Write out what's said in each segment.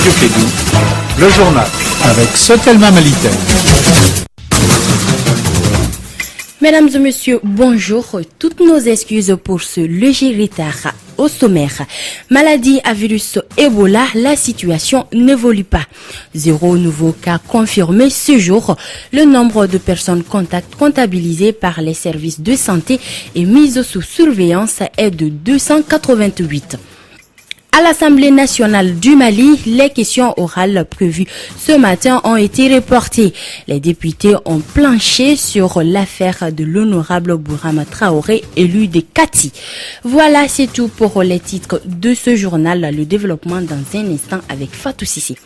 Radio Kédou, le journal avec Sotelma Malitaire. Mesdames et messieurs, bonjour. Toutes nos excuses pour ce léger retard au sommaire. Maladie à virus Ebola, la situation n'évolue pas. 0 nouveau cas confirmé ce jour. Le nombre de personnes contacts comptabilisées par les services de santé et mises sous surveillance est de 288. À l'Assemblée nationale du Mali, les questions orales prévues ce matin ont été reportées. Les députés ont planché sur l'affaire de l'honorable Bourama Traoré, élu de Kati. Voilà, c'est tout pour les titres de ce journal. Le développement dans un instant avec Fatou Sissi.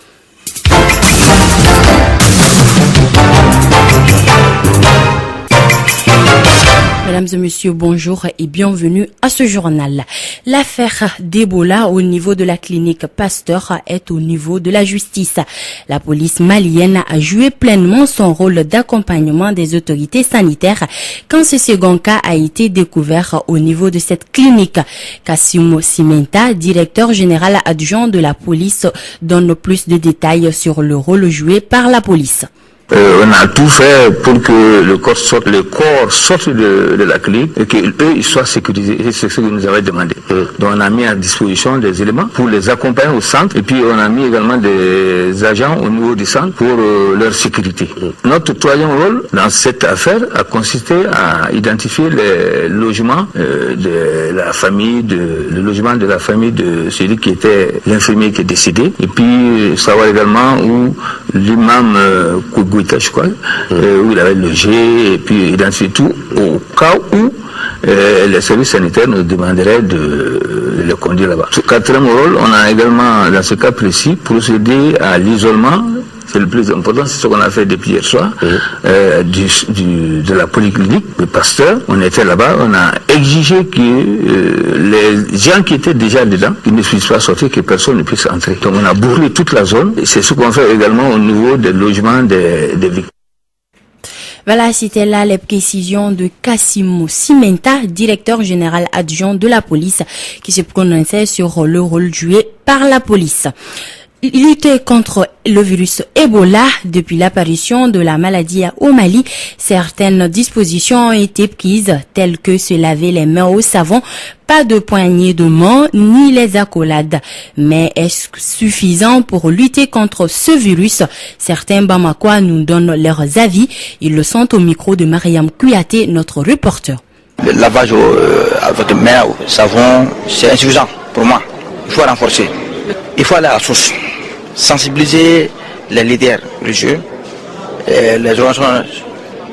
Mesdames et messieurs, bonjour et bienvenue à ce journal. L'affaire d'Ebola au niveau de la clinique Pasteur est au niveau de la justice. La police malienne a joué pleinement son rôle d'accompagnement des autorités sanitaires quand ce second cas a été découvert au niveau de cette clinique. Kassimo Simenta, directeur général adjoint de la police, donne plus de détails sur le rôle joué par la police. On a tout fait pour que le corps sorte de la clinique et qu'eux ils soient sécurisés. C'est ce que nous avaient demandé. Donc on a mis à disposition des éléments pour les accompagner au centre et puis on a mis également des agents au niveau du centre pour leur sécurité. Notre troisième rôle dans cette affaire a consisté à identifier les logements de la famille, le logement de la famille de celui qui était l'infirmier qui est décédé et puis savoir également où l'imam je crois, où il avait logé et puis identifier tout au cas où les services sanitaires nous demanderaient de le conduire là-bas. Quatrième rôle, on a également, dans ce cas précis, procédé à l'isolement. C'est le plus important, c'est ce qu'on a fait depuis hier soir, de la polyclinique de Pasteur. On était là-bas, on a exigé que les gens qui étaient déjà dedans, qu'ils ne puissent pas sortir, que personne ne puisse entrer. Donc on a bouclé toute la zone, et c'est ce qu'on fait également au niveau des logements des victimes. Voilà, c'était là les précisions de Kassimo Simenta, directeur général adjoint de la police, qui se prononçait sur le rôle joué par la police. Lutter contre le virus Ebola, depuis l'apparition de la maladie au Mali, certaines dispositions ont été prises, telles que se laver les mains au savon, pas de poignée de main, ni les accolades. Mais est-ce suffisant pour lutter contre ce virus? Certains Bamakois nous donnent leurs avis. Ils le sont au micro de Mariam Kouyaté, notre reporter. Le lavage avec les mains au savon, c'est insuffisant pour moi. Il faut renforcer. Il faut aller à la source. Sensibiliser les leaders religieux, les organisations,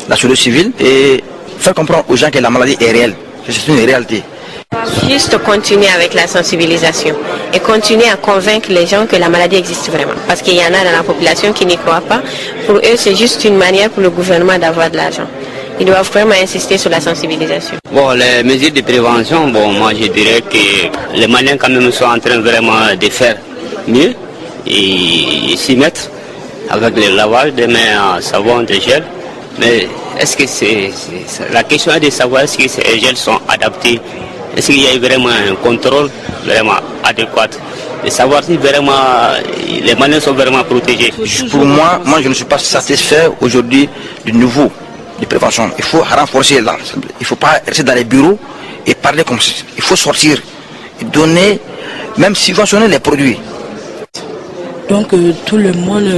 la société civile et faire comprendre aux gens que la maladie est réelle, que c'est une réalité. Juste continuer avec la sensibilisation et continuer à convaincre les gens que la maladie existe vraiment. Parce qu'il y en a dans la population qui n'y croient pas. Pour eux, c'est juste une manière pour le gouvernement d'avoir de l'argent. Ils doivent vraiment insister sur la sensibilisation. Bon, les mesures de prévention, moi je dirais que les Maliens quand même sont en train vraiment de faire mieux et s'y mettre avec le lavage des mains en savon, de gel. Mais est-ce que la question est de savoir est-ce que ces gels sont adaptés? Est-ce qu'il y a vraiment un contrôle vraiment adéquat? De savoir si vraiment les Maliens sont vraiment protégés. Pour moi, je ne suis pas satisfait aujourd'hui du niveau de prévention. Il faut renforcer là. Il ne faut pas rester dans les bureaux et parler comme ça. Il faut sortir et donner, même subventionner les produits. Donc tout le monde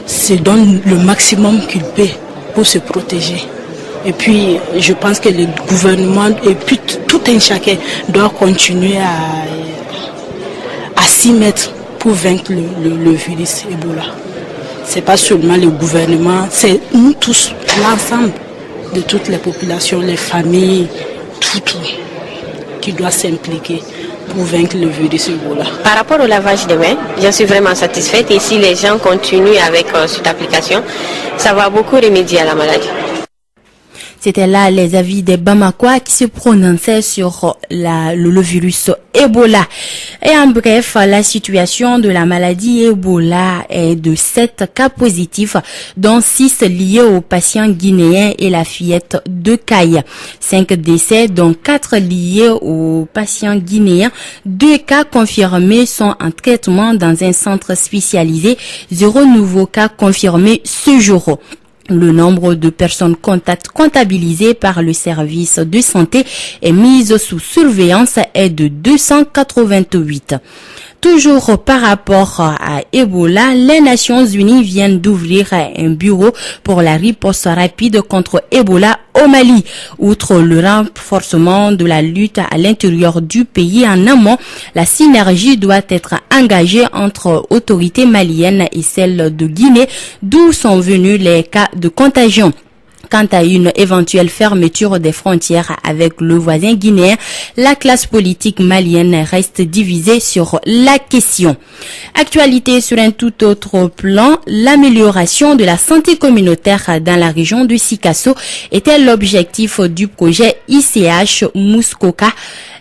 se donne le maximum qu'il peut pour se protéger. Et puis je pense que le gouvernement et puis tout un chacun doit continuer à s'y mettre pour vaincre le virus Ebola. C'est pas seulement le gouvernement, c'est nous tous, l'ensemble de toutes les populations, les familles, tout qui doit s'impliquer pour vaincre le virus Ebola. Par rapport au lavage des mains, je suis vraiment satisfaite et si les gens continuent avec cette application, ça va beaucoup remédier à la maladie. C'était là les avis des Bamakois qui se prononçaient sur le virus Ebola. Et en bref, la situation de la maladie Ebola est de 7 cas positifs, dont 6 liés aux patients guinéens et la fillette de Caille. 5 décès, dont 4 liés aux patients guinéens. 2 cas confirmés sont en traitement dans un centre spécialisé. 0 nouveaux cas confirmés ce jour. Le nombre de personnes contacts comptabilisées par le service de santé et mises sous surveillance est de 288. Toujours par rapport à Ebola, les Nations Unies viennent d'ouvrir un bureau pour la riposte rapide contre Ebola au Mali. Outre le renforcement de la lutte à l'intérieur du pays en amont, la synergie doit être engagée entre autorités maliennes et celles de Guinée, d'où sont venus les cas de contagion. Quant à une éventuelle fermeture des frontières avec le voisin guinéen, la classe politique malienne reste divisée sur la question. Actualité sur un tout autre plan, l'amélioration de la santé communautaire dans la région de Sikasso était l'objectif du projet ICH Muskoka.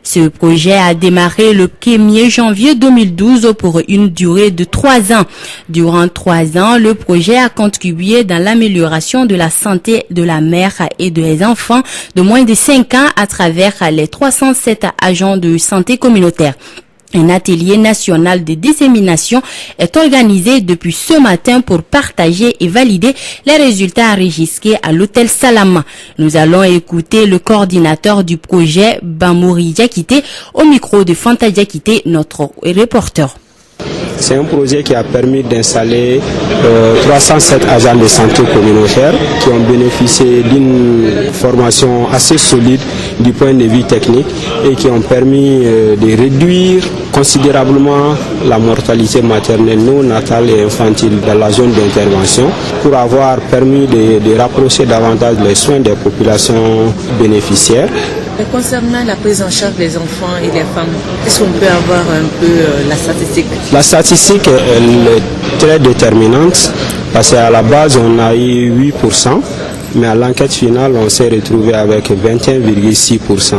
Ce projet a démarré le 1er janvier 2012 pour une durée de 3 ans. Durant 3 ans, le projet a contribué dans l'amélioration de la santé de la mère et des enfants de moins de 5 ans à travers les 307 agents de santé communautaire. Un atelier national de dissémination est organisé depuis ce matin pour partager et valider les résultats enregistrés à l'hôtel Salama. Nous allons écouter le coordinateur du projet, Bamouri Diakité, au micro de Fanta Diakité, notre reporter. C'est un projet qui a permis d'installer 307 agents de santé communautaire qui ont bénéficié d'une formation assez solide du point de vue technique et qui ont permis de réduire considérablement la mortalité maternelle, néonatale et infantile dans la zone d'intervention pour avoir permis de rapprocher davantage les soins des populations bénéficiaires. Et concernant la prise en charge des enfants et des femmes, est-ce qu'on peut avoir un peu la statistique? La statistique elle est très déterminante parce qu'à la base on a eu 8%, mais à l'enquête finale on s'est retrouvé avec 21,6%.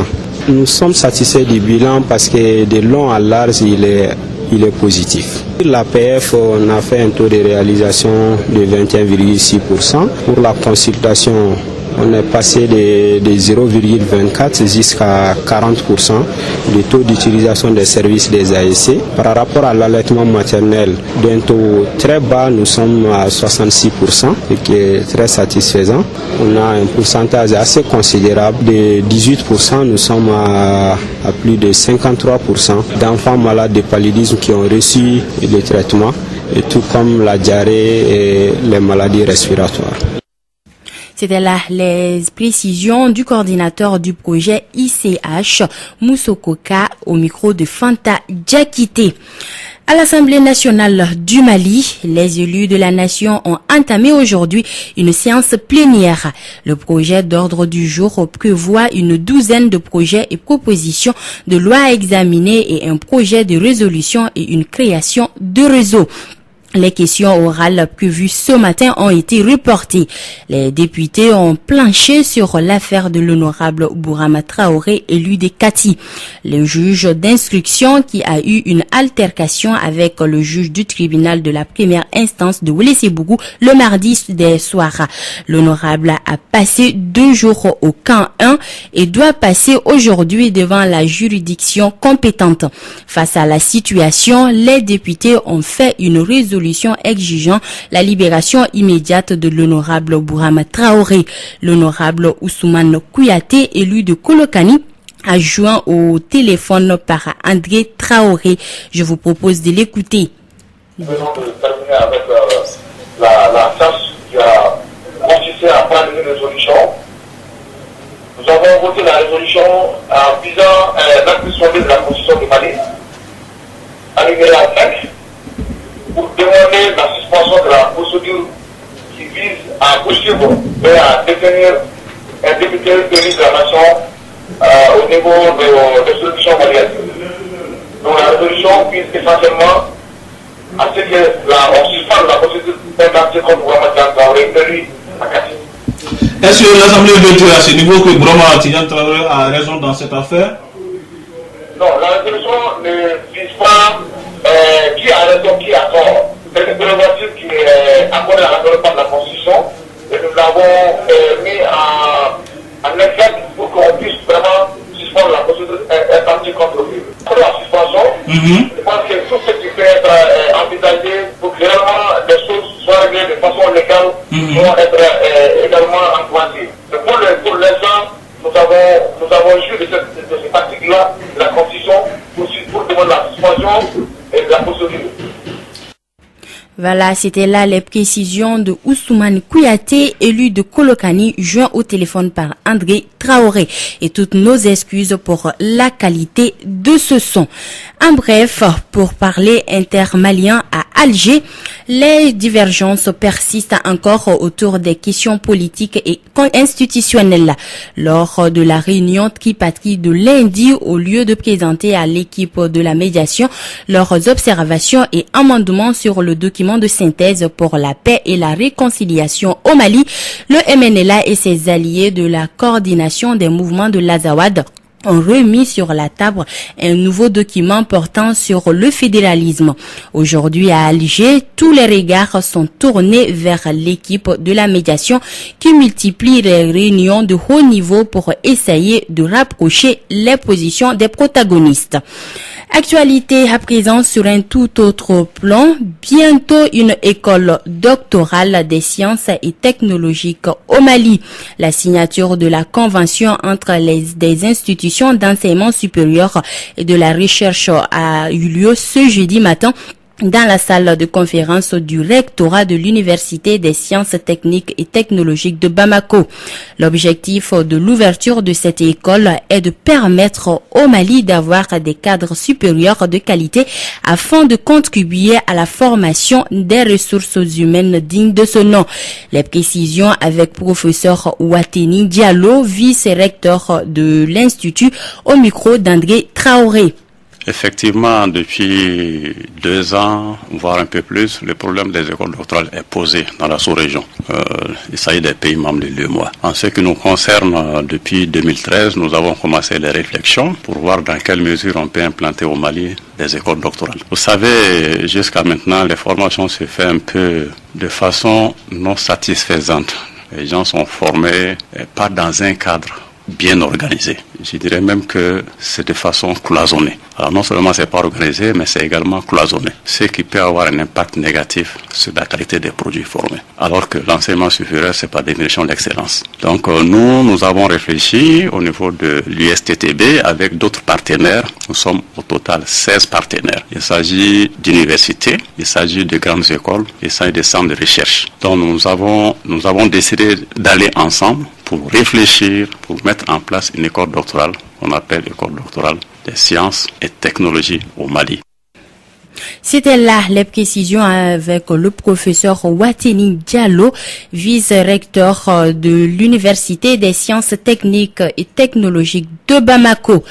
Nous sommes satisfaits du bilan parce que de long à large il est positif. L'APF, on a fait un taux de réalisation de 21,6%. Pour la consultation, on est passé de 0,24 jusqu'à 40% de taux d'utilisation des services des ASC. Par rapport à l'allaitement maternel, d'un taux très bas, nous sommes à 66%, ce qui est très satisfaisant. On a un pourcentage assez considérable de 18%, nous sommes à plus de 53% d'enfants malades de paludisme qui ont reçu le traitement, et tout comme la diarrhée et les maladies respiratoires. C'était là les précisions du coordinateur du projet ICH, Moussokoka, au micro de Fanta Diakité. À l'Assemblée nationale du Mali, les élus de la nation ont entamé aujourd'hui une séance plénière. Le projet d'ordre du jour prévoit une douzaine de projets et propositions de loi à examiner et un projet de résolution et une création de réseau. Les questions orales prévues ce matin ont été reportées. Les députés ont planché sur l'affaire de l'honorable Bourama Traoré, élu des Kati. Le juge d'instruction qui a eu une altercation avec le juge du tribunal de la première instance de Ouelessebougou le mardi des soirs. L'honorable a passé 2 jours au camp 1 et doit passer aujourd'hui devant la juridiction compétente. Face à la situation, les députés ont fait une résolution exigeant la libération immédiate de l'honorable Bourama Traoré. L'honorable Ousmane Kouyaté, élu de Kolokani, a joint au téléphone par André Traoré. Je vous propose de l'écouter. Nous venons de terminer avec la séance qui a consisté à prendre une résolution. Nous avons voté la résolution en visant l'inclusion de la Constitution du Mali, alinéa 5, pour demander la suspension de la procédure qui vise à poursuivre et à détenir un député élu de la nation au niveau des solutions maliennes. Donc la résolution vise essentiellement à ce que on suspende la procédure pénale contre Bourama Traoré élu à Kati. Est-ce que l'Assemblée veut dire à ce niveau que Broma Tidjane Traoré a raison dans cette affaire? Non, la résolution ne vise pas qui a raison, qui a tort. C'est une prérogative qui est accordée par la Constitution et nous l'avons mis en effet pour qu'on puisse vraiment suspendre la procédure interdite contre lui. Pour la suspension, je pense que tout ce qui peut être envisagé pour que réellement les choses soient réglées de façon légale doit être également encouragé. Pour l'instant, nous avons joué de cette article-là de la Constitution pour demander la suspension et de la procédure. Voilà, c'était là les précisions de Ousmane Kouyaté, élu de Kolokani, joint au téléphone par André Traoré. Et toutes nos excuses pour la qualité de ce son. En bref, pour parler intermalien à Alger, les divergences persistent encore autour des questions politiques et institutionnelles. Lors de la réunion tripartite de lundi, au lieu de présenter à l'équipe de la médiation leurs observations et amendements sur le document de synthèse pour la paix et la réconciliation au Mali, le MNLA et ses alliés de la coordination des mouvements de l'Azawad ont remis sur la table un nouveau document portant sur le fédéralisme. Aujourd'hui à Alger, tous les regards sont tournés vers l'équipe de la médiation qui multiplie les réunions de haut niveau pour essayer de rapprocher les positions des protagonistes. Actualité à présent sur un tout autre plan. Bientôt une école doctorale des sciences et technologiques au Mali. La signature de la convention entre des institutions d'enseignement supérieur et de la recherche a eu lieu ce jeudi matin dans la salle de conférence du rectorat de l'Université des sciences techniques et technologiques de Bamako. L'objectif de l'ouverture de cette école est de permettre au Mali d'avoir des cadres supérieurs de qualité afin de contribuer à la formation des ressources humaines dignes de ce nom. Les précisions avec professeur Ouateni Diallo, vice-recteur de l'Institut, au micro d'André Traoré. Effectivement, depuis 2 ans, voire un peu plus, le problème des écoles doctorales est posé dans la sous-région. Il s'agit des pays membres de l'UEMOA. En ce qui nous concerne, depuis 2013, nous avons commencé les réflexions pour voir dans quelle mesure on peut implanter au Mali des écoles doctorales. Vous savez, jusqu'à maintenant, les formations se font un peu de façon non satisfaisante. Les gens sont formés pas dans un cadre bien organisé. Je dirais même que c'est de façon cloisonnée. Alors non seulement c'est pas organisé, mais c'est également cloisonné, ce qui peut avoir un impact négatif sur la qualité des produits formés. Alors que l'enseignement supérieur, c'est par définition l'excellence. Donc nous avons réfléchi au niveau de l'USTTB avec d'autres partenaires. Nous sommes au total 16 partenaires. Il s'agit d'universités, il s'agit de grandes écoles, il s'agit de centres de recherche. Donc nous avons décidé d'aller ensemble pour réfléchir, pour mettre en place une école doctorale, qu'on appelle l'école doctorale des sciences et technologies au Mali. C'était là les précisions avec le professeur Ouateni Diallo, vice-recteur de l'Université des sciences techniques et technologiques de Bamako.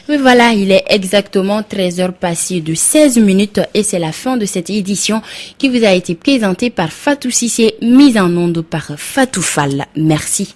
Et voilà, il est exactement 13h passées de 16 minutes et c'est la fin de cette édition qui vous a été présentée par Fatou Cissé, mise en onde par Fatou Fall. Merci.